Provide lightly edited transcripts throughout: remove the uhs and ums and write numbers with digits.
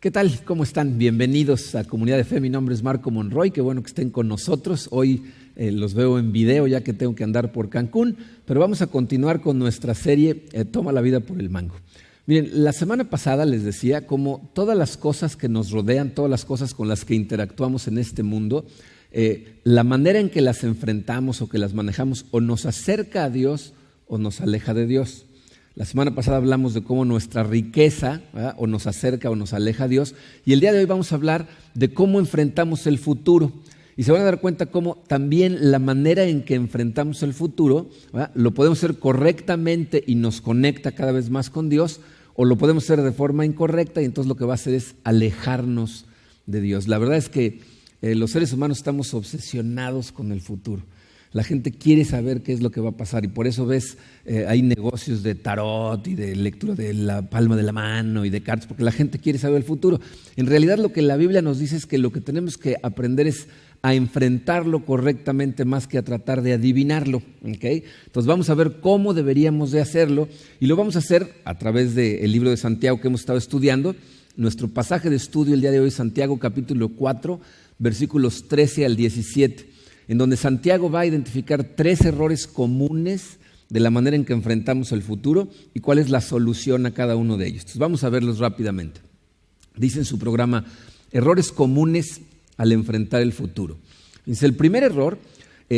¿Qué tal? ¿Cómo están? Bienvenidos a Comunidad de Fe. Mi nombre es Marco Monroy. Qué bueno que estén con nosotros. Hoy los veo en video ya que tengo que andar por Cancún, pero vamos a continuar con nuestra serie Toma la vida por el mango. Miren, la semana pasada les decía cómo todas las cosas que nos rodean, todas las cosas con las que interactuamos en este mundo, la manera en que las enfrentamos o que las manejamos o nos acerca a Dios o nos aleja de Dios. La semana pasada hablamos de cómo nuestra riqueza, ¿verdad?, o nos acerca o nos aleja a Dios, y el día de hoy vamos a hablar de cómo enfrentamos el futuro. Y se van a dar cuenta cómo también la manera en que enfrentamos el futuro, ¿verdad?, lo podemos hacer correctamente y nos conecta cada vez más con Dios, o lo podemos hacer de forma incorrecta y entonces lo que va a hacer es alejarnos de Dios. La verdad es que los seres humanos estamos obsesionados con el futuro. La gente quiere saber qué es lo que va a pasar y por eso ves, hay negocios de tarot y de lectura de la palma de la mano y de cartas, porque la gente quiere saber el futuro. En realidad lo que la Biblia nos dice es que lo que tenemos que aprender es a enfrentarlo correctamente más que a tratar de adivinarlo, ¿okay? Entonces vamos a ver cómo deberíamos de hacerlo y lo vamos a hacer a través del libro de Santiago que hemos estado estudiando. Nuestro pasaje de estudio el día de hoy es Santiago capítulo 4, versículos 13 al 17. En donde Santiago va a identificar 3 errores comunes de la manera en que enfrentamos el futuro y cuál es la solución a cada uno de ellos. Entonces vamos a verlos rápidamente. Dice en su programa, errores comunes al enfrentar el futuro. Dice, el primer error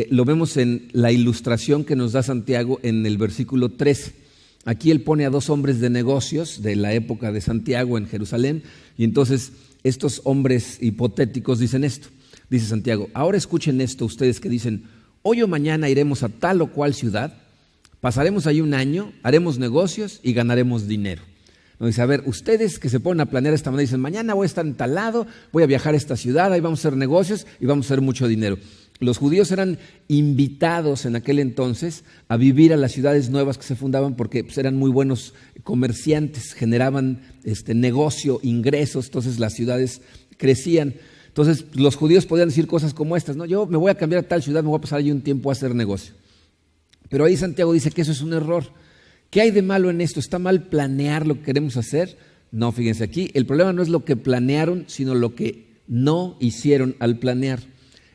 lo vemos en la ilustración que nos da Santiago en el versículo 13. Aquí él pone a 2 hombres de negocios de la época de Santiago en Jerusalén y entonces estos hombres hipotéticos dicen esto. Dice Santiago, ahora escuchen esto ustedes que dicen, hoy o mañana iremos a tal o cual ciudad, pasaremos ahí un año, haremos negocios y ganaremos dinero. No, dice, a ver, ustedes que se ponen a planear de esta manera, dicen, mañana voy a estar en tal lado, voy a viajar a esta ciudad, ahí vamos a hacer negocios y vamos a hacer mucho dinero. Los judíos eran invitados en aquel entonces a vivir a las ciudades nuevas que se fundaban porque pues, eran muy buenos comerciantes, generaban negocio, ingresos, entonces las ciudades crecían. Entonces los judíos podían decir cosas como estas, ¿no? Yo me voy a cambiar a tal ciudad, me voy a pasar allí un tiempo a hacer negocio. Pero ahí Santiago dice que eso es un error. ¿Qué hay de malo en esto? ¿Está mal planear lo que queremos hacer? No, fíjense aquí, el problema no es lo que planearon, sino lo que no hicieron al planear.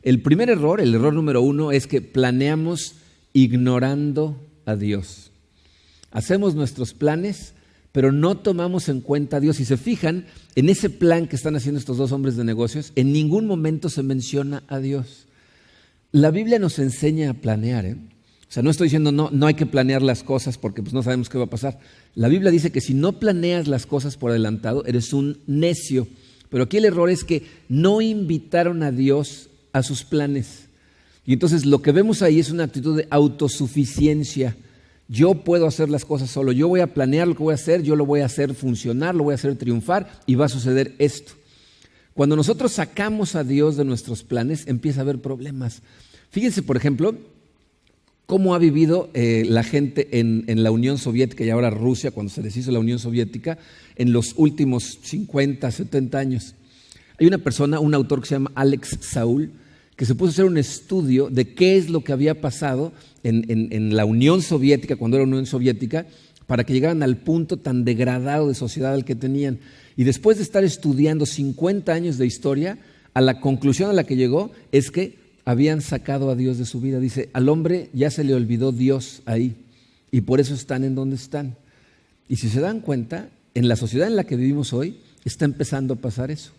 El primer error, el error número 1, es que planeamos ignorando a Dios. Hacemos nuestros planes, pero no tomamos en cuenta a Dios. Si se fijan, en ese plan que están haciendo estos 2 hombres de negocios, en ningún momento se menciona a Dios. La Biblia nos enseña a planear, O sea, no estoy diciendo no hay que planear las cosas porque pues, no sabemos qué va a pasar. La Biblia dice que si no planeas las cosas por adelantado, eres un necio. Pero aquí el error es que no invitaron a Dios a sus planes. Y entonces lo que vemos ahí es una actitud de autosuficiencia. Yo puedo hacer las cosas solo, yo voy a planear lo que voy a hacer, yo lo voy a hacer funcionar, lo voy a hacer triunfar y va a suceder esto. Cuando nosotros sacamos a Dios de nuestros planes, empieza a haber problemas. Fíjense, por ejemplo, cómo ha vivido la gente en la Unión Soviética y ahora Rusia, cuando se deshizo la Unión Soviética, en los últimos 50, 70 años. Hay una persona, un autor que se llama Alex Saul, que se puso a hacer un estudio de qué es lo que había pasado en la Unión Soviética, cuando era Unión Soviética, para que llegaran al punto tan degradado de sociedad al que tenían. Y después de estar estudiando 50 años de historia, a la conclusión a la que llegó es que habían sacado a Dios de su vida. Dice, al hombre ya se le olvidó Dios ahí y por eso están en donde están. Y si se dan cuenta, en la sociedad en la que vivimos hoy está empezando a pasar eso.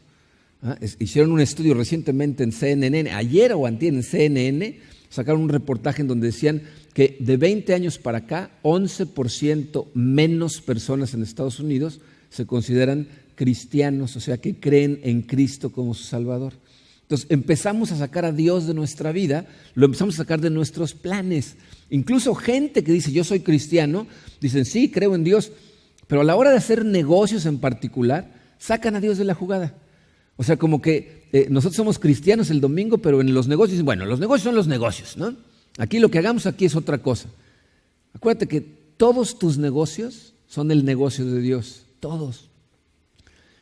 Hicieron un estudio recientemente en CNN, ayer o antier en CNN, sacaron un reportaje en donde decían que de 20 años para acá, 11% menos personas en Estados Unidos se consideran cristianos, o sea que creen en Cristo como su Salvador. Entonces empezamos a sacar a Dios de nuestra vida, lo empezamos a sacar de nuestros planes. Incluso gente que dice yo soy cristiano, dicen sí, creo en Dios, pero a la hora de hacer negocios en particular, sacan a Dios de la jugada. O sea, como que nosotros somos cristianos el domingo, pero en los negocios, bueno, los negocios son los negocios, ¿no? Aquí lo que hagamos aquí es otra cosa. Acuérdate que todos tus negocios son el negocio de Dios, todos.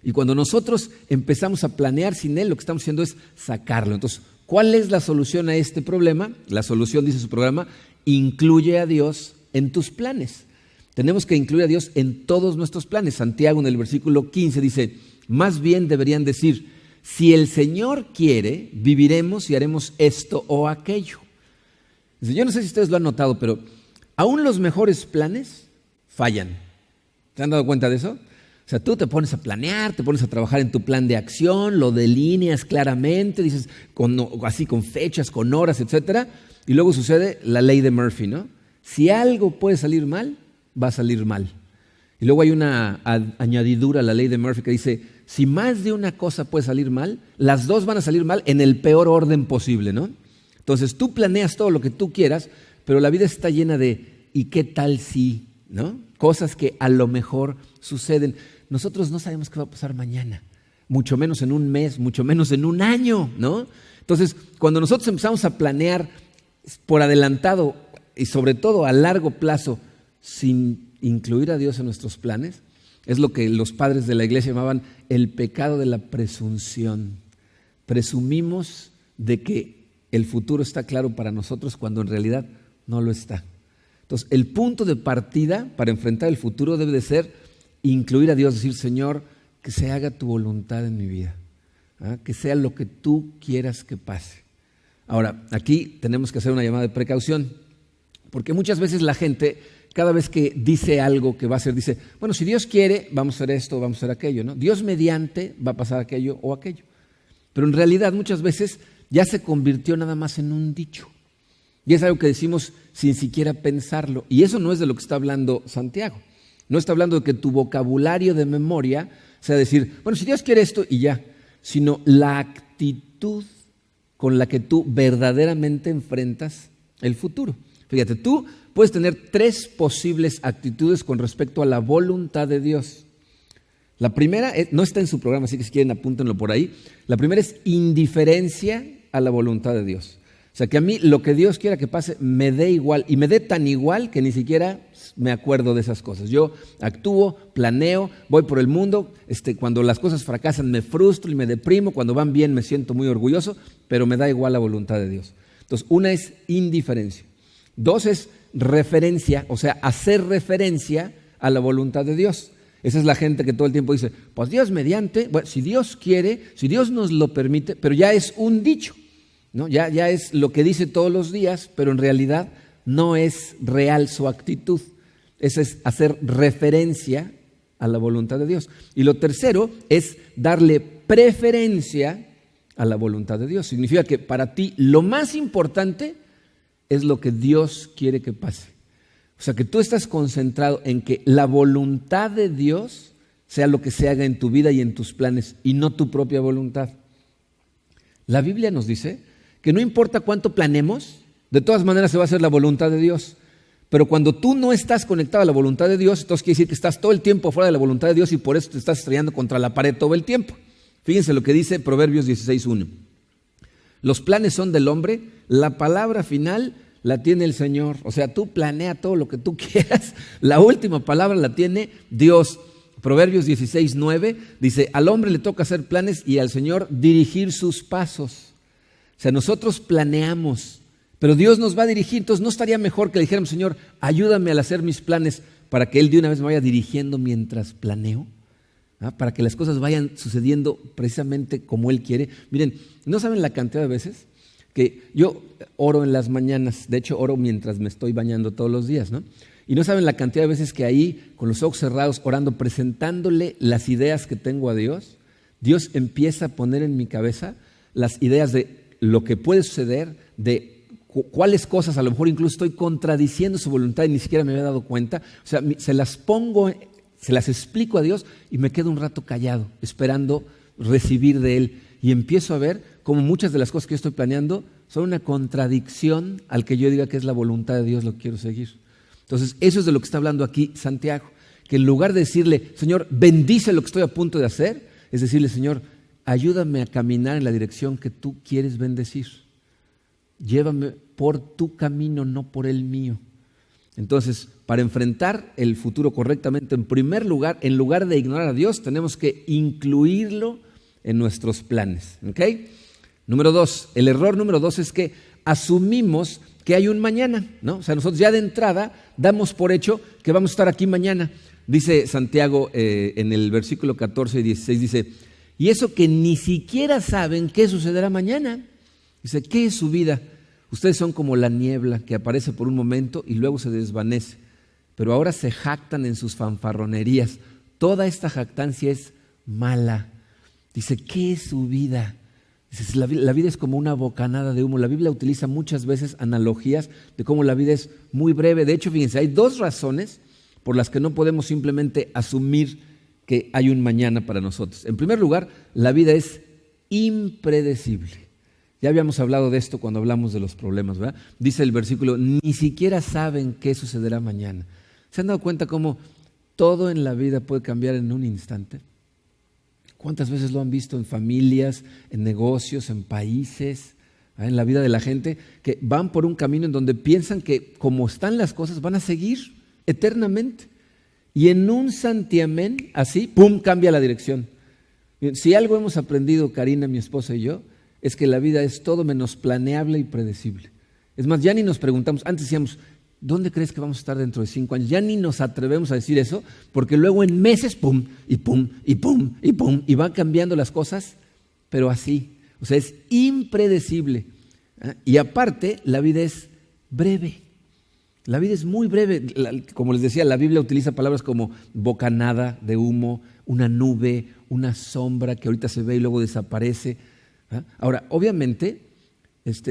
Y cuando nosotros empezamos a planear sin Él, lo que estamos haciendo es sacarlo. Entonces, ¿cuál es la solución a este problema? La solución, dice su programa, incluye a Dios en tus planes. Tenemos que incluir a Dios en todos nuestros planes. Santiago en el versículo 15 dice, más bien deberían decir, si el Señor quiere, viviremos y haremos esto o aquello. Dice, yo no sé si ustedes lo han notado, pero aún los mejores planes fallan. ¿Se han dado cuenta de eso? O sea, tú te pones a planear, te pones a trabajar en tu plan de acción, lo delineas claramente, dices así con fechas, con horas, etcétera, y luego sucede la ley de Murphy, ¿no? Si algo puede salir mal, va a salir mal. Y luego hay una añadidura a la ley de Murphy que dice, si más de una cosa puede salir mal, las dos van a salir mal en el peor orden posible, ¿no? Entonces tú planeas todo lo que tú quieras, pero la vida está llena de ¿y qué tal si? ¿No? Cosas que a lo mejor suceden. Nosotros no sabemos qué va a pasar mañana, mucho menos en un mes, mucho menos en un año, ¿no? Entonces, cuando nosotros empezamos a planear por adelantado y sobre todo a largo plazo, sin incluir a Dios en nuestros planes, es lo que los padres de la iglesia llamaban el pecado de la presunción. Presumimos de que el futuro está claro para nosotros cuando en realidad no lo está. Entonces, el punto de partida para enfrentar el futuro debe de ser incluir a Dios, decir, Señor, que se haga tu voluntad en mi vida, que sea lo que tú quieras que pase. Ahora, aquí tenemos que hacer una llamada de precaución, porque muchas veces la gente, cada vez que dice algo que va a hacer, dice, bueno, si Dios quiere, vamos a hacer esto, vamos a hacer aquello, ¿no? Dios mediante va a pasar aquello o aquello. Pero en realidad muchas veces ya se convirtió nada más en un dicho. Y es algo que decimos sin siquiera pensarlo. Y eso no es de lo que está hablando Santiago. No está hablando de que tu vocabulario de memoria sea decir, bueno, si Dios quiere esto y ya, sino la actitud con la que tú verdaderamente enfrentas el futuro. Fíjate, tú puedes tener 3 posibles actitudes con respecto a la voluntad de Dios. La primera, no está en su programa, así que si quieren apúntenlo por ahí. La primera es indiferencia a la voluntad de Dios. O sea, que a mí lo que Dios quiera que pase me dé igual, y me dé tan igual que ni siquiera me acuerdo de esas cosas. Yo actúo, planeo, voy por el mundo, cuando las cosas fracasan me frustro y me deprimo, cuando van bien me siento muy orgulloso, pero me da igual la voluntad de Dios. Entonces, una es indiferencia. 2 es referencia, o sea, hacer referencia a la voluntad de Dios. Esa es la gente que todo el tiempo dice, pues Dios mediante, bueno, si Dios quiere, si Dios nos lo permite, pero ya es un dicho, ¿no? Ya es lo que dice todos los días, pero en realidad no es real su actitud. Esa es hacer referencia a la voluntad de Dios. Y lo tercero es darle preferencia a la voluntad de Dios. Significa que para ti lo más importante es lo que Dios quiere que pase. O sea, que tú estás concentrado en que la voluntad de Dios sea lo que se haga en tu vida y en tus planes, y no tu propia voluntad. La Biblia nos dice que no importa cuánto planeemos, de todas maneras se va a hacer la voluntad de Dios. Pero cuando tú no estás conectado a la voluntad de Dios, entonces quiere decir que estás todo el tiempo fuera de la voluntad de Dios y por eso te estás estrellando contra la pared todo el tiempo. Fíjense lo que dice Proverbios 16:1. Los planes son del hombre, la palabra final la tiene el Señor. O sea, tú planea todo lo que tú quieras, la última palabra la tiene Dios. Proverbios 16:9 dice, al hombre le toca hacer planes y al Señor dirigir sus pasos. O sea, nosotros planeamos, pero Dios nos va a dirigir. Entonces, ¿no estaría mejor que le dijéramos, Señor, ayúdame al hacer mis planes para que Él de una vez me vaya dirigiendo mientras planeo? Para que las cosas vayan sucediendo precisamente como Él quiere. Miren, ¿no saben la cantidad de veces que yo oro en las mañanas? De hecho, oro mientras me estoy bañando todos los días, ¿no? Y no saben la cantidad de veces que ahí, con los ojos cerrados, orando, presentándole las ideas que tengo a Dios, Dios empieza a poner en mi cabeza las ideas de lo que puede suceder, de cuáles cosas a lo mejor incluso estoy contradiciendo su voluntad y ni siquiera me había dado cuenta. O sea, se las pongo, se las explico a Dios y me quedo un rato callado, esperando recibir de Él. Y empiezo a ver cómo muchas de las cosas que yo estoy planeando son una contradicción al que yo diga que es la voluntad de Dios lo que quiero seguir. Entonces, eso es de lo que está hablando aquí Santiago, que en lugar de decirle, Señor, bendice lo que estoy a punto de hacer, es decirle, Señor, ayúdame a caminar en la dirección que tú quieres bendecir. Llévame por tu camino, no por el mío. Entonces, para enfrentar el futuro correctamente, en primer lugar, en lugar de ignorar a Dios, tenemos que incluirlo en nuestros planes. ¿Okay? Número 2, el error número 2 es que asumimos que hay un mañana, ¿no? O sea, nosotros ya de entrada damos por hecho que vamos a estar aquí mañana. Dice Santiago en el versículo 14 y 16, dice, y eso que ni siquiera saben qué sucederá mañana. Dice, ¿qué es su vida? Ustedes son como la niebla que aparece por un momento y luego se desvanece, pero ahora se jactan en sus fanfarronerías. Toda esta jactancia es mala. Dice, ¿qué es su vida? Dice, la vida es como una bocanada de humo. La Biblia utiliza muchas veces analogías de cómo la vida es muy breve. De hecho, fíjense, hay dos razones por las que no podemos simplemente asumir que hay un mañana para nosotros. En primer lugar, la vida es impredecible. Ya habíamos hablado de esto cuando hablamos de los problemas, ¿verdad? Dice el versículo, ni siquiera saben qué sucederá mañana. ¿Se han dado cuenta cómo todo en la vida puede cambiar en un instante? ¿Cuántas veces lo han visto en familias, en negocios, en países, en la vida de la gente, que van por un camino en donde piensan que como están las cosas van a seguir eternamente? Y en un santiamén, así, ¡pum!, cambia la dirección. Si algo hemos aprendido, Karina, mi esposa y yo, es que la vida es todo menos planeable y predecible. Es más, ya ni nos preguntamos, antes decíamos, ¿dónde crees que vamos a estar dentro de 5 años? Ya ni nos atrevemos a decir eso, porque luego en meses, pum, y pum, y pum, y pum, y van cambiando las cosas, pero así. O sea, es impredecible. Y aparte, la vida es breve. La vida es muy breve. Como les decía, la Biblia utiliza palabras como bocanada de humo, una nube, una sombra que ahorita se ve y luego desaparece. Ahora, obviamente,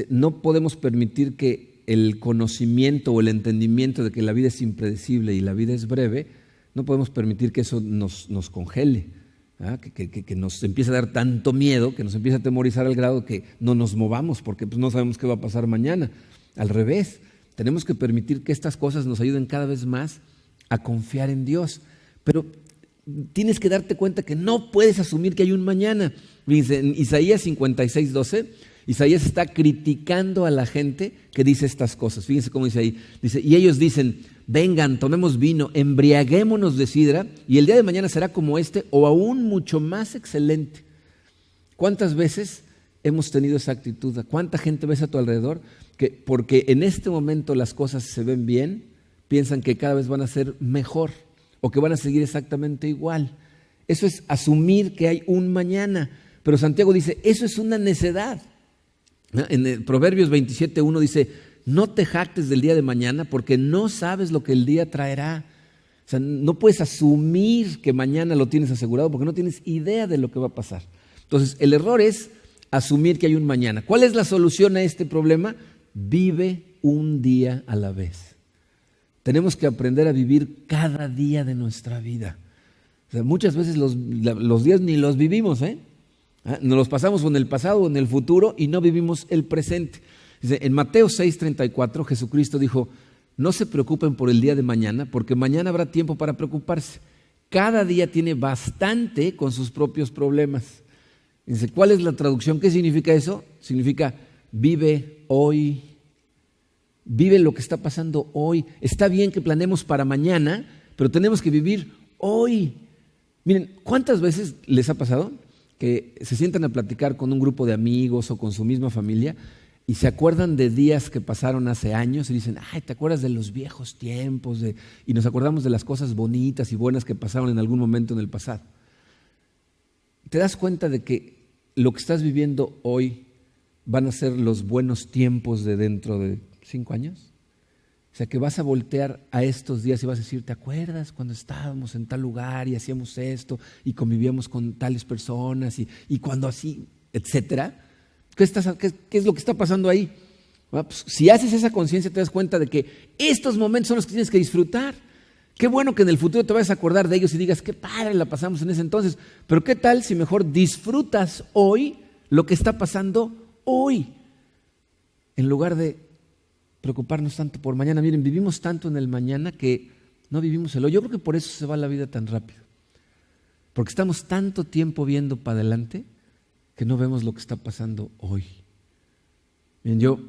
no podemos permitir que el conocimiento o el entendimiento de que la vida es impredecible y la vida es breve, no podemos permitir que eso nos congele, que nos empiece a dar tanto miedo, que nos empiece a atemorizar al grado que no nos movamos porque pues, no sabemos qué va a pasar mañana. Al revés, tenemos que permitir que estas cosas nos ayuden cada vez más a confiar en Dios. Pero tienes que darte cuenta que no puedes asumir que hay un mañana. Fíjense, en Isaías 56:12, Isaías está criticando a la gente que dice estas cosas. Fíjense cómo dice ahí. Dice, y ellos dicen, vengan, tomemos vino, embriaguémonos de sidra, y el día de mañana será como este, o aún mucho más excelente. ¿Cuántas veces hemos tenido esa actitud? ¿Cuánta gente ves a tu alrededor que porque en este momento las cosas se ven bien, piensan que cada vez van a ser mejor o que van a seguir exactamente igual? Eso es asumir que hay un mañana. Pero Santiago dice, eso es una necedad. En el Proverbios 27:1 dice, no te jactes del día de mañana porque no sabes lo que el día traerá. O sea, no puedes asumir que mañana lo tienes asegurado porque no tienes idea de lo que va a pasar. Entonces, el error es asumir que hay un mañana. ¿Cuál es la solución a este problema? Vive un día a la vez. Tenemos que aprender a vivir cada día de nuestra vida. O sea, muchas veces los días ni los vivimos, nos los pasamos en el pasado o en el futuro y no vivimos el presente. Dice, en Mateo 6:34 Jesucristo dijo, no se preocupen por el día de mañana porque mañana habrá tiempo para preocuparse. Cada día tiene bastante con sus propios problemas. Dice, ¿cuál es la traducción? ¿Qué significa eso? Significa vive hoy. Vive lo que está pasando hoy. Está bien que planeemos para mañana, pero tenemos que vivir hoy. Miren, ¿cuántas veces les ha pasado que se sientan a platicar con un grupo de amigos o con su misma familia y se acuerdan de días que pasaron hace años y dicen, ay, ¿te acuerdas de los viejos tiempos? Y nos acordamos de las cosas bonitas y buenas que pasaron en algún momento en el pasado. ¿Te das cuenta de que lo que estás viviendo hoy van a ser los buenos tiempos de dentro de 5 años? O sea, que vas a voltear a estos días y vas a decir, ¿te acuerdas cuando estábamos en tal lugar y hacíamos esto y convivíamos con tales personas y cuando así, etcétera? ¿Qué es lo que está pasando ahí? Bueno, pues, si haces esa conciencia te das cuenta de que estos momentos son los que tienes que disfrutar. Qué bueno que en el futuro te vayas a acordar de ellos y digas, qué padre la pasamos en ese entonces. Pero ¿qué tal si mejor disfrutas hoy lo que está pasando hoy? En lugar de preocuparnos tanto por mañana. Miren, vivimos tanto en el mañana que no vivimos el hoy. Yo creo que por eso se va la vida tan rápido. Porque estamos tanto tiempo viendo para adelante que no vemos lo que está pasando hoy. Miren, yo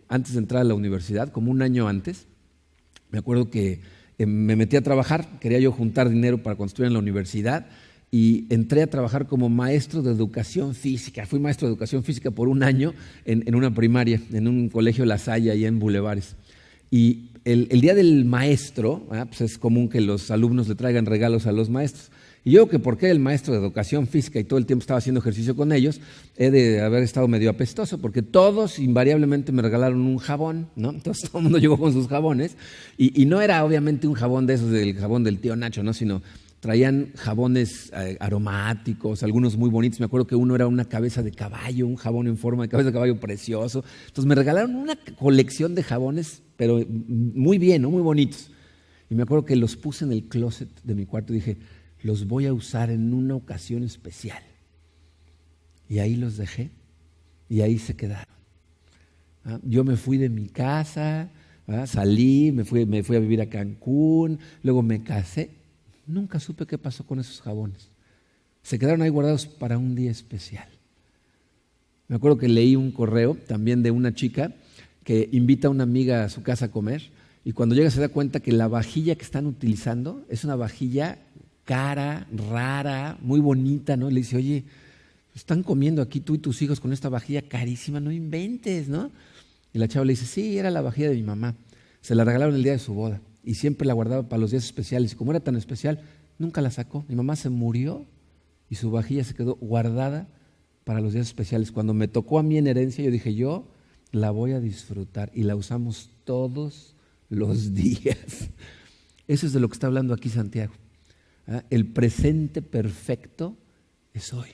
antes de entrar a la universidad, como un año antes, me acuerdo que me metí a trabajar, quería yo juntar dinero para cuando estuviera en la universidad y entré a trabajar como maestro de educación física. Fui maestro de educación física por un año en una primaria, en un colegio La Salle, allá en Bulevares. Y el día del maestro, pues es común que los alumnos le traigan regalos a los maestros. Y yo, que porque era el maestro de educación física y todo el tiempo estaba haciendo ejercicio con ellos, he de haber estado medio apestoso, porque todos invariablemente me regalaron un jabón, ¿no? Entonces todo el mundo llegó con sus jabones, y no era obviamente un jabón de esos, del jabón del tío Nacho, ¿no? Sino traían jabones aromáticos, algunos muy bonitos. Me acuerdo que uno era una cabeza de caballo, un jabón en forma de cabeza de caballo precioso. Entonces me regalaron una colección de jabones, pero muy bien, ¿no? Muy bonitos. Y me acuerdo que los puse en el closet de mi cuarto y dije, los voy a usar en una ocasión especial. Y ahí los dejé y ahí se quedaron. Yo me fui de mi casa, salí, me fui a vivir a Cancún, luego me casé. Nunca supe qué pasó con esos jabones. Se quedaron ahí guardados para un día especial. Me acuerdo que leí un correo también de una chica que invita a una amiga a su casa a comer, y cuando llega se da cuenta que la vajilla que están utilizando es una vajilla cara, rara, muy bonita, ¿no? Y le dice, oye, están comiendo aquí tú y tus hijos con esta vajilla carísima, no inventes, ¿no? Y la chava le dice, sí, era la vajilla de mi mamá. Se la regalaron el día de su boda y siempre la guardaba para los días especiales. Y como era tan especial, nunca la sacó. Mi mamá se murió y su vajilla se quedó guardada para los días especiales. Cuando me tocó a mí en herencia, yo dije, yo la voy a disfrutar, y la usamos todos los días. Eso es de lo que está hablando aquí Santiago. El presente perfecto es hoy.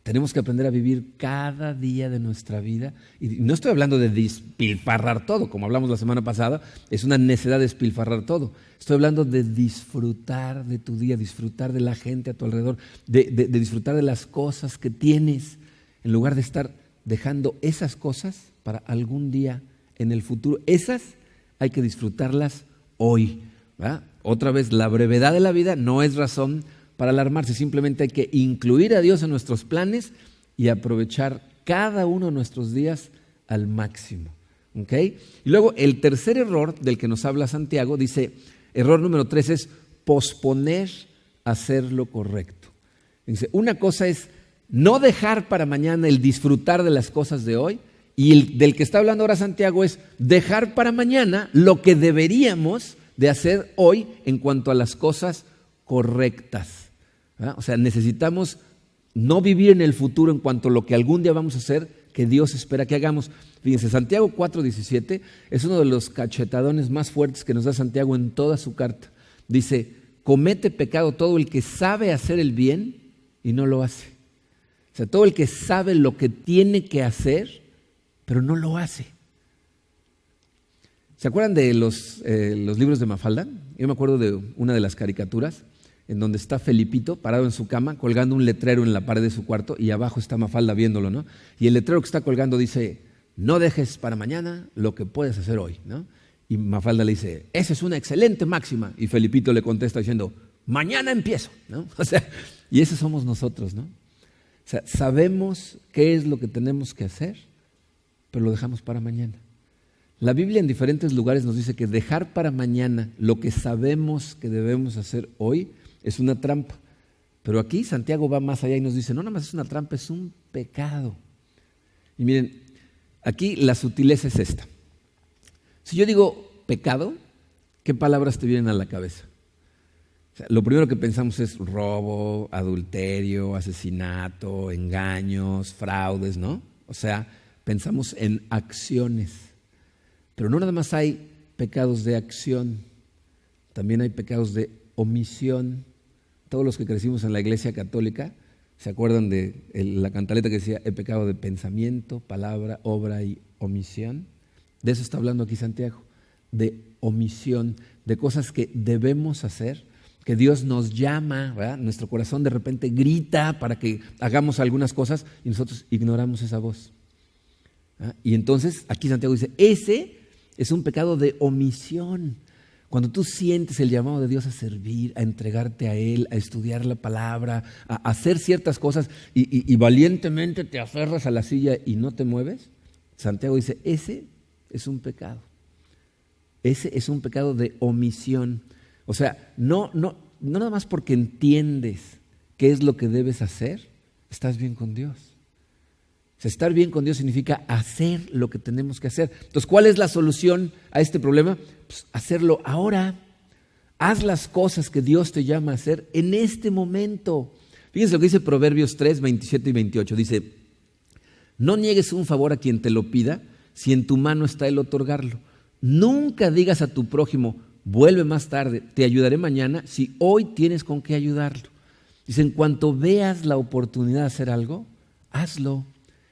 Tenemos que aprender a vivir cada día de nuestra vida. Y no estoy hablando de despilfarrar todo, como hablamos la semana pasada. Es una necedad despilfarrar todo. Estoy hablando de disfrutar de tu día, disfrutar de la gente a tu alrededor, de disfrutar de las cosas que tienes, en lugar de estar dejando esas cosas para algún día en el futuro. Esas hay que disfrutarlas hoy, ¿verdad? Otra vez, la brevedad de la vida no es razón para alarmarse, simplemente hay que incluir a Dios en nuestros planes y aprovechar cada uno de nuestros días al máximo. ¿Okay? Y luego el tercer error del que nos habla Santiago, dice, error número 3 es posponer hacer lo correcto. Dice, una cosa es no dejar para mañana el disfrutar de las cosas de hoy, y del que está hablando ahora Santiago es dejar para mañana lo que deberíamos de hacer hoy en cuanto a las cosas correctas. O sea, necesitamos no vivir en el futuro en cuanto a lo que algún día vamos a hacer, que Dios espera que hagamos. Fíjense, Santiago 4:17 es uno de los cachetadones más fuertes que nos da Santiago en toda su carta. Dice, comete pecado todo el que sabe hacer el bien y no lo hace. O sea, todo el que sabe lo que tiene que hacer, pero no lo hace. ¿Se acuerdan de los libros de Mafalda? Yo me acuerdo de una de las caricaturas en donde está Felipito parado en su cama colgando un letrero en la pared de su cuarto, y abajo está Mafalda viéndolo, ¿no? Y el letrero que está colgando dice, no dejes para mañana lo que puedes hacer hoy, ¿no? Y Mafalda le dice, esa es una excelente máxima. Y Felipito le contesta diciendo, mañana empiezo, ¿no? O sea, y esos somos nosotros, ¿no? O sea, sabemos qué es lo que tenemos que hacer, pero lo dejamos para mañana. La Biblia en diferentes lugares nos dice que dejar para mañana lo que sabemos que debemos hacer hoy es una trampa. Pero aquí Santiago va más allá y nos dice, no nada más es una trampa, es un pecado. Y miren, aquí la sutileza es esta. Si yo digo pecado, ¿qué palabras te vienen a la cabeza? O sea, lo primero que pensamos es robo, adulterio, asesinato, engaños, fraudes, ¿no? O sea, pensamos en acciones. Pero no nada más hay pecados de acción, también hay pecados de omisión. Todos los que crecimos en la Iglesia Católica se acuerdan de la cantaleta que decía, he pecado de pensamiento, palabra, obra y omisión. De eso está hablando aquí Santiago, de omisión, de cosas que debemos hacer, que Dios nos llama, ¿verdad? Nuestro corazón de repente grita para que hagamos algunas cosas y nosotros ignoramos esa voz. Y entonces aquí Santiago dice, ese es un pecado de omisión. Cuando tú sientes el llamado de Dios a servir, a entregarte a Él, a estudiar la palabra, a hacer ciertas cosas y valientemente te aferras a la silla y no te mueves, Santiago dice, ese es un pecado. Ese es un pecado de omisión. O sea, no no nada más porque entiendes qué es lo que debes hacer, estás bien con Dios. O sea, estar bien con Dios significa hacer lo que tenemos que hacer. Entonces, ¿cuál es la solución a este problema? Pues hacerlo ahora. Haz las cosas que Dios te llama a hacer en este momento. Fíjense lo que dice Proverbios 3, 27 y 28. Dice, no niegues un favor a quien te lo pida, si en tu mano está el otorgarlo. Nunca digas a tu prójimo, vuelve más tarde, te ayudaré mañana, si hoy tienes con qué ayudarlo. Dice, en cuanto veas la oportunidad de hacer algo, hazlo.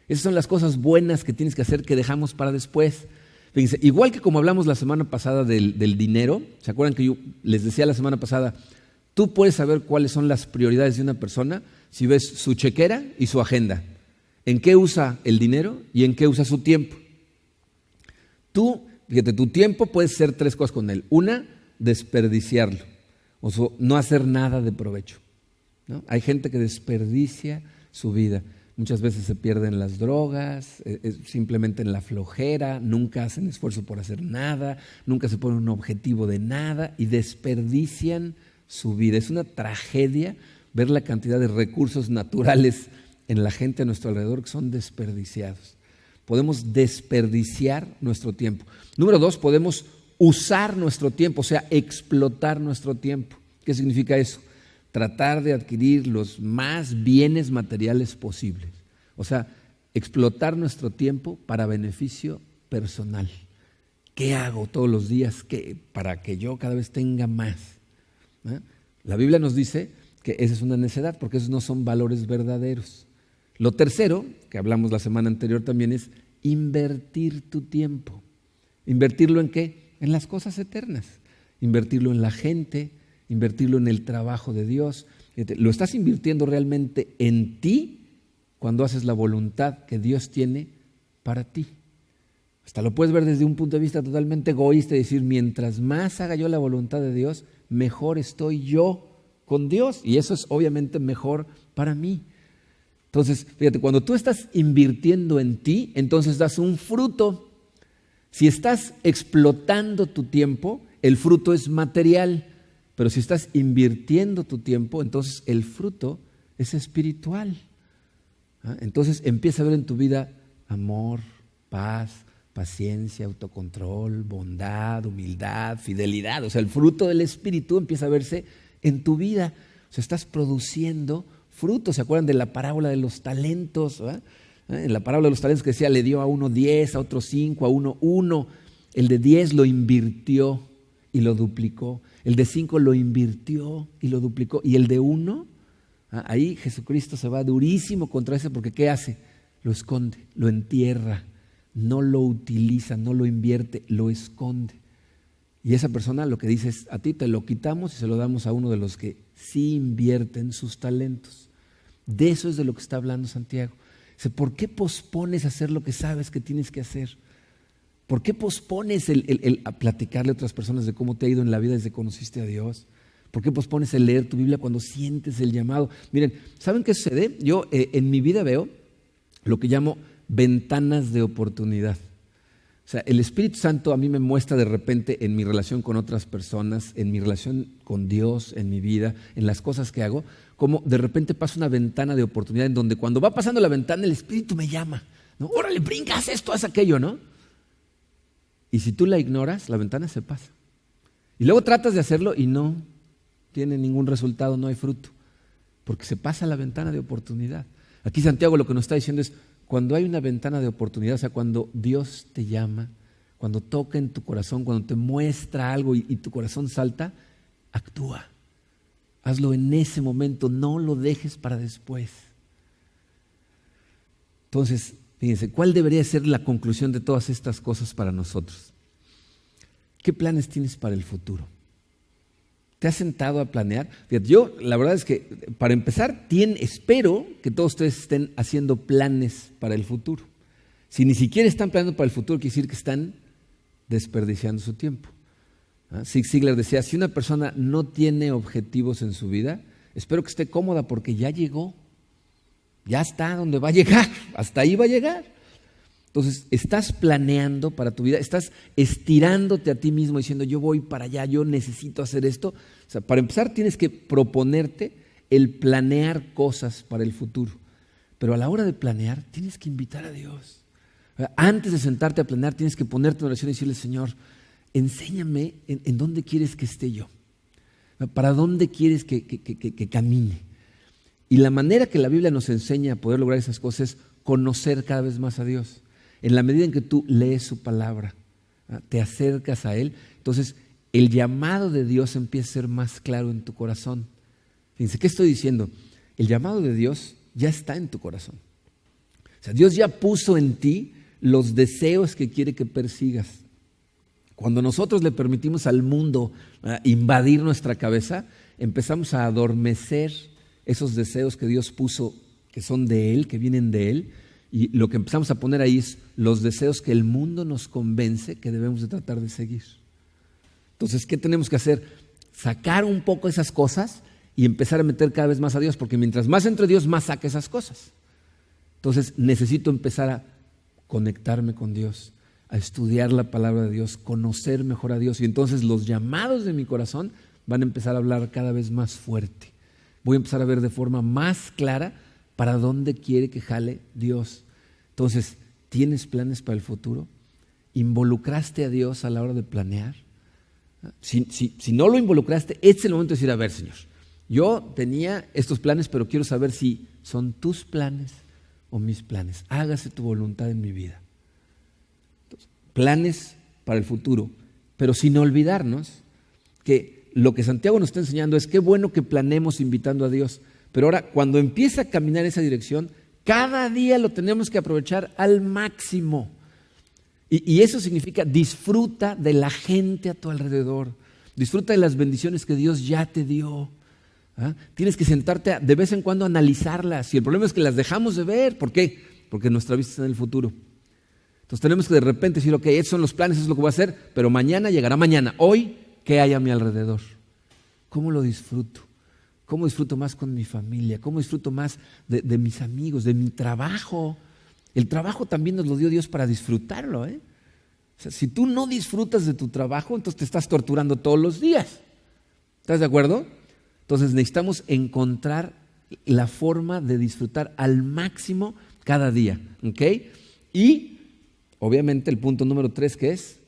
Esas son las cosas buenas que tienes que hacer que dejamos para después. Fíjense, igual que como hablamos la semana pasada del dinero, ¿se acuerdan que yo les decía la semana pasada? Tú puedes saber cuáles son las prioridades de una persona si ves su chequera y su agenda. ¿En qué usa el dinero y en qué usa su tiempo? Tú, fíjate, tu tiempo puede ser 3 cosas con él. Una, desperdiciarlo, o sea, no hacer nada de provecho, ¿no? Hay gente que desperdicia su vida. Muchas veces se pierden las drogas, simplemente en la flojera, nunca hacen esfuerzo por hacer nada, nunca se ponen un objetivo de nada y desperdician su vida. Es una tragedia ver la cantidad de recursos naturales en la gente a nuestro alrededor que son desperdiciados. Podemos desperdiciar nuestro tiempo. Número 2, podemos usar nuestro tiempo, o sea, explotar nuestro tiempo. ¿Qué significa eso? Tratar de adquirir los más bienes materiales posibles. O sea, explotar nuestro tiempo para beneficio personal. ¿Qué hago todos los días para que yo cada vez tenga más? La Biblia nos dice que esa es una necedad, porque esos no son valores verdaderos. Lo tercero, que hablamos la semana anterior también, es invertir tu tiempo. ¿Invertirlo en qué? En las cosas eternas. Invertirlo en la gente, invertirlo en el trabajo de Dios. Lo estás invirtiendo realmente en ti cuando haces la voluntad que Dios tiene para ti. Hasta lo puedes ver desde un punto de vista totalmente egoísta y decir, mientras más haga yo la voluntad de Dios, mejor estoy yo con Dios. Y eso es obviamente mejor para mí. Entonces, fíjate, cuando tú estás invirtiendo en ti, entonces das un fruto. Si estás explotando tu tiempo, el fruto es material. Pero si estás invirtiendo tu tiempo, entonces el fruto es espiritual. Entonces empieza a ver en tu vida amor, paz, paciencia, autocontrol, bondad, humildad, fidelidad. O sea, el fruto del Espíritu empieza a verse en tu vida. O sea, estás produciendo frutos. ¿Se acuerdan de la parábola de los talentos? En la parábola de los talentos que decía, le dio a uno 10, a otro 5, a uno 1. El de 10 lo invirtió y lo duplicó. El de 5 lo invirtió y lo duplicó. Y el de 1, ahí Jesucristo se va durísimo contra ese, porque ¿qué hace? Lo esconde, lo entierra, no lo utiliza, no lo invierte, lo esconde. Y esa persona lo que dice es, a ti te lo quitamos y se lo damos a uno de los que sí invierten sus talentos. De eso es de lo que está hablando Santiago. Dice, ¿por qué pospones hacer lo que sabes que tienes que hacer? ¿Por qué pospones el a platicarle a otras personas de cómo te ha ido en la vida desde que conociste a Dios? ¿Por qué pospones el leer tu Biblia cuando sientes el llamado? Miren, ¿saben qué sucede? Yo en mi vida veo lo que llamo ventanas de oportunidad. O sea, el Espíritu Santo a mí me muestra de repente en mi relación con otras personas, en mi relación con Dios, en mi vida, en las cosas que hago, como de repente pasa una ventana de oportunidad en donde cuando va pasando la ventana el Espíritu me llama, ¿no? Órale, brinca, haz esto, haz aquello, ¿no? Y si tú la ignoras, la ventana se pasa. Y luego tratas de hacerlo y no tiene ningún resultado, no hay fruto, porque se pasa la ventana de oportunidad. Aquí Santiago lo que nos está diciendo es, cuando hay una ventana de oportunidad, o sea, cuando Dios te llama, cuando toca en tu corazón, cuando te muestra algo y tu corazón salta, actúa. Hazlo en ese momento, no lo dejes para después. Entonces, fíjense, ¿cuál debería ser la conclusión de todas estas cosas para nosotros? ¿Qué planes tienes para el futuro? ¿Te has sentado a planear? Fíjate, yo la verdad es que para empezar espero que todos ustedes estén haciendo planes para el futuro. Si ni siquiera están planeando para el futuro, quiere decir que están desperdiciando su tiempo. Zig Ziglar decía, si una persona no tiene objetivos en su vida, espero que esté cómoda porque ya llegó. Ya está donde va a llegar, hasta ahí va a llegar. Entonces, estás planeando para tu vida, estás estirándote a ti mismo diciendo, yo voy para allá, yo necesito hacer esto. O sea, para empezar tienes que proponerte el planear cosas para el futuro. Pero a la hora de planear, tienes que invitar a Dios. Antes de sentarte a planear, tienes que ponerte en oración y decirle, Señor, enséñame en dónde quieres que esté yo. ¿Para dónde quieres que camine? Y la manera que la Biblia nos enseña a poder lograr esas cosas es conocer cada vez más a Dios. En la medida en que tú lees su palabra, te acercas a Él, entonces el llamado de Dios empieza a ser más claro en tu corazón. Fíjense, ¿qué estoy diciendo? El llamado de Dios ya está en tu corazón. O sea, Dios ya puso en ti los deseos que quiere que persigas. Cuando nosotros le permitimos al mundo invadir nuestra cabeza, empezamos a adormecer esos deseos que Dios puso, que son de Él, que vienen de Él, y lo que empezamos a poner ahí es los deseos que el mundo nos convence que debemos de tratar de seguir. Entonces, ¿qué tenemos que hacer? Sacar un poco esas cosas y empezar a meter cada vez más a Dios, porque mientras más entre Dios, más saca esas cosas. Entonces, necesito empezar a conectarme con Dios, a estudiar la palabra de Dios, conocer mejor a Dios, y entonces los llamados de mi corazón van a empezar a hablar cada vez más fuerte. Voy a empezar a ver de forma más clara para dónde quiere que jale Dios. Entonces, ¿tienes planes para el futuro? ¿Involucraste a Dios a la hora de planear? Si no lo involucraste, este es el momento de decir, a ver, Señor, yo tenía estos planes, pero quiero saber si son tus planes o mis planes. Hágase tu voluntad en mi vida. Entonces, planes para el futuro, pero sin olvidarnos que lo que Santiago nos está enseñando es qué bueno que planeemos invitando a Dios. Pero ahora, cuando empieza a caminar en esa dirección, cada día lo tenemos que aprovechar al máximo. Y eso significa disfruta de la gente a tu alrededor. Disfruta de las bendiciones que Dios ya te dio. Tienes que sentarte de vez en cuando a analizarlas. Y el problema es que las dejamos de ver. ¿Por qué? Porque nuestra vista está en el futuro. Entonces tenemos que de repente decir, ok, estos son los planes, eso es lo que voy a hacer, pero mañana llegará mañana. Hoy, ¿qué hay a mi alrededor? ¿Cómo lo disfruto? ¿Cómo disfruto más con mi familia? ¿Cómo disfruto más de mis amigos, de mi trabajo? El trabajo también nos lo dio Dios para disfrutarlo, O sea, si tú no disfrutas de tu trabajo, entonces te estás torturando todos los días. ¿Estás de acuerdo? Entonces necesitamos encontrar la forma de disfrutar al máximo cada día, ¿ok? Y obviamente el punto número 3, que es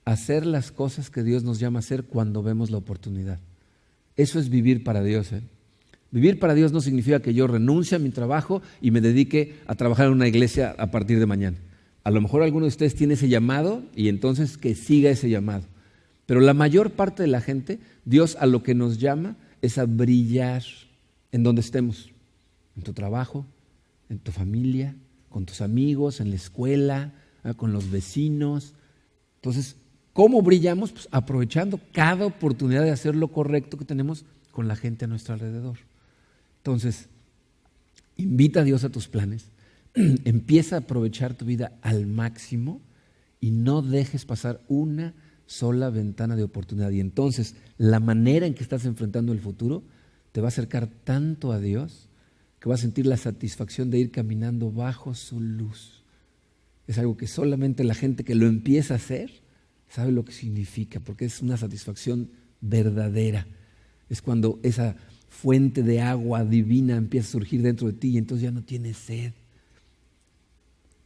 hacer las cosas que Dios nos llama a hacer cuando vemos la oportunidad. Eso es vivir para Dios. Vivir para Dios no significa que yo renuncie a mi trabajo y me dedique a trabajar en una iglesia a partir de mañana. A lo mejor alguno de ustedes tiene ese llamado y entonces que siga ese llamado. Pero la mayor parte de la gente, Dios a lo que nos llama es a brillar en donde estemos. En tu trabajo, en tu familia, con tus amigos, en la escuela, con los vecinos. Entonces, ¿cómo brillamos? Pues aprovechando cada oportunidad de hacer lo correcto que tenemos con la gente a nuestro alrededor. Entonces, invita a Dios a tus planes, empieza a aprovechar tu vida al máximo y no dejes pasar una sola ventana de oportunidad. Y entonces, la manera en que estás enfrentando el futuro te va a acercar tanto a Dios que vas a sentir la satisfacción de ir caminando bajo su luz. Es algo que solamente la gente que lo empieza a hacer sabe lo que significa, porque es una satisfacción verdadera. Es cuando esa fuente de agua divina empieza a surgir dentro de ti y entonces ya no tienes sed.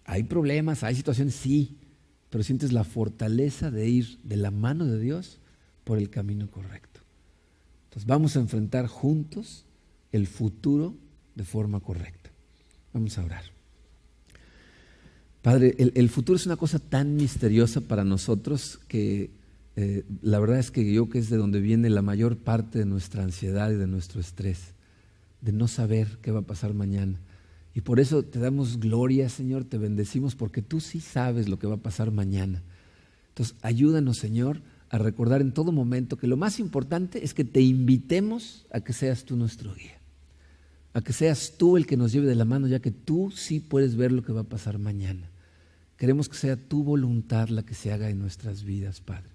Hay problemas, hay situaciones, sí, pero sientes la fortaleza de ir de la mano de Dios por el camino correcto. Entonces vamos a enfrentar juntos el futuro de forma correcta. Vamos a orar. Padre, el futuro es una cosa tan misteriosa para nosotros que la verdad es que yo creo que es de donde viene la mayor parte de nuestra ansiedad y de nuestro estrés, de no saber qué va a pasar mañana. Y por eso te damos gloria, Señor, te bendecimos porque tú sí sabes lo que va a pasar mañana. Entonces, ayúdanos, Señor, a recordar en todo momento que lo más importante es que te invitemos a que seas tú nuestro guía, a que seas tú el que nos lleve de la mano, ya que tú sí puedes ver lo que va a pasar mañana. Queremos que sea tu voluntad la que se haga en nuestras vidas, Padre.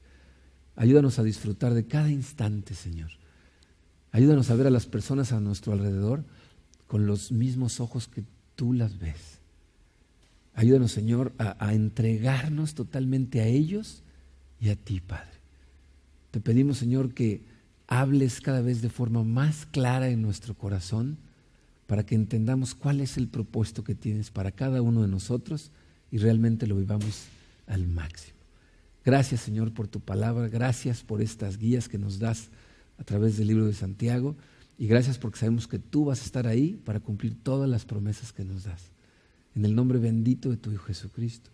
Ayúdanos a disfrutar de cada instante, Señor. Ayúdanos a ver a las personas a nuestro alrededor con los mismos ojos que tú las ves. Ayúdanos, Señor, a entregarnos totalmente a ellos y a ti, Padre. Te pedimos, Señor, que hables cada vez de forma más clara en nuestro corazón para que entendamos cuál es el propósito que tienes para cada uno de nosotros y realmente lo vivamos al máximo. Gracias, Señor, por tu palabra. Gracias por estas guías que nos das a través del libro de Santiago. Y gracias porque sabemos que tú vas a estar ahí para cumplir todas las promesas que nos das. En el nombre bendito de tu Hijo Jesucristo.